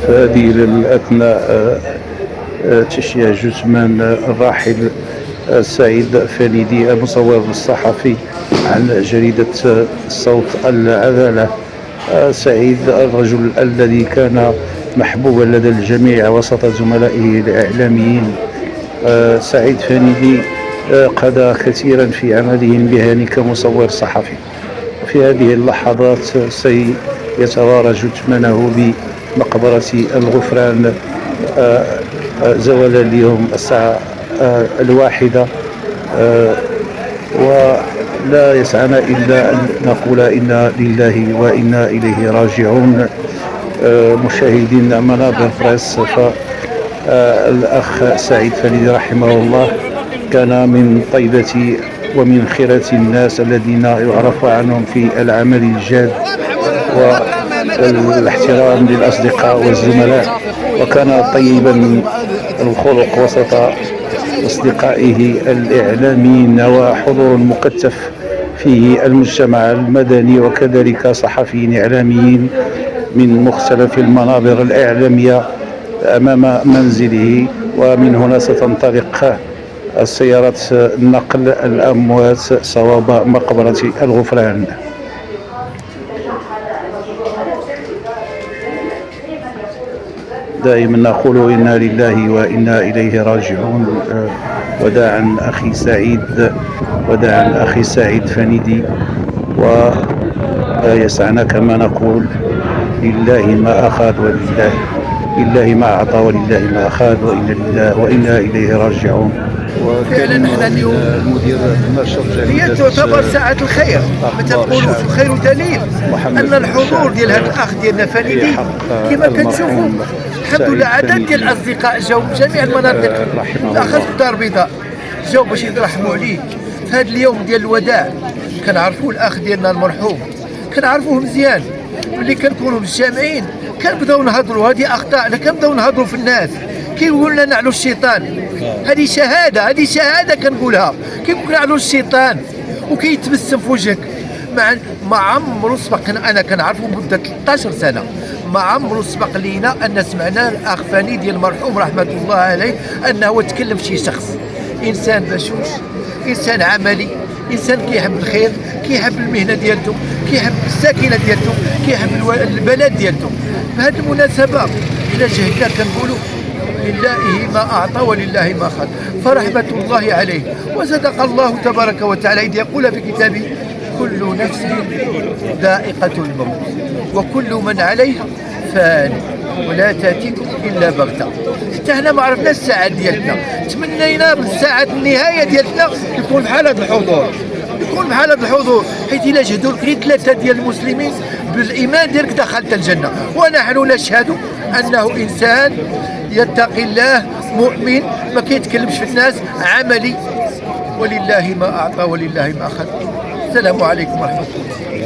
فهذه الأثناء تشييع جثمان الراحل سعيد فنيدي المصور الصحفي عن جريدة صوت العدالة. سعيد الرجل الذي كان محبوبا لدى الجميع وسط زملائه الإعلاميين. سعيد فنيدي قضى كثيرا في عمله المهني كمصور صحفي. في هذه اللحظات سيتوارى جثمانه بمقبرة الغفران زوال اليوم الساعة 1. ولا يسعنا إلا أن نقول إنا لله وإنا إليه راجعون. مشاهدين منابر بريس، فالأخ سعيد فنيدي رحمه الله كان من طيبة ومن خيرة الناس الذين يعرف عنهم في العمل الجاد والاحترام للأصدقاء والزملاء، وكان طيبا الخلق وسط أصدقائه الإعلاميين وحضور مكثف فيه المجتمع المدني وكذلك صحفيين إعلاميين من مختلف المنابر الإعلامية أمام منزله. ومن هنا ستنطلق السيارة نقل الأموات صواب مقبرة الغفران. دائما نقول إنا لله وإنا إليه راجعون. وداعا أخي سعيد، وداعا أخي سعيد فنيدي. ويسعنا كما نقول لله ما أخذ لله ما أعطى ولله ما أخذ وإنا إليه راجعون. فعلا احنا اليوم المدير نشر هي تعتبر ساعة الخير، ما تنقولوش الخير دليل أن الحضور ديال هذا الأخ ديالنا فنيدي كما كتشوفوا الحمد لله عدد ديال الأصدقاء جاوا من جميع المناطق، بالأخص الدار البيضاء جاوا باش يترحموا عليه في هذا اليوم ديال الوداع. كنعرفوا الأخ ديالنا المرحوم، كنعرفوه مزيان، ملي كنكونوا مجتمعين كنبداو نهضروا هذه أخطاءنا، كنبداو نهضروا في الناس كيقول لنا نعلو الشيطان. هذه شهاده كنقولها، كيقول نعلو الشيطان وكيتبسم في وجهك. ما عمرو سبق، انا كنعرفو مده 13 سنه، ما عمرو سبق لينا ان سمعنا الاخ فنيدي المرحوم رحمه الله عليه انه تكلم في شي شخص. انسان بشوش، انسان عملي، انسان كيحب الخير، كيحب المهنه ديالته، كيحب الساكنه ديالته، كيحب البلد ديالته. بهذه المناسبه الى جهدنا كنقولوا لله ما أعطى ولله ما أخذ، فرحمة الله عليه. وصدق الله تبارك وتعالى إذ يقول في كتابه كل نفس ذائقة الموت وكل من عليها فان ولا تأتيكم إلا بغتة. حتى حنا ما عرفناش الساعة ديالنا، تمنينا بالساعة النهاية ديالنا يكون بحال هذا الحضور، يكون بحال هذا الحضور، حيث إلا جهدوا لك 3 ديال المسلمين بالإيمان ديالك دخلت الجنة. ونحن نشهد أنه إنسان يتقي الله، مؤمن، ما كيتكلمش في الناس، عملي، ولله ما أعطى ولله ما أخذ. السلام عليكم ورحمة الله.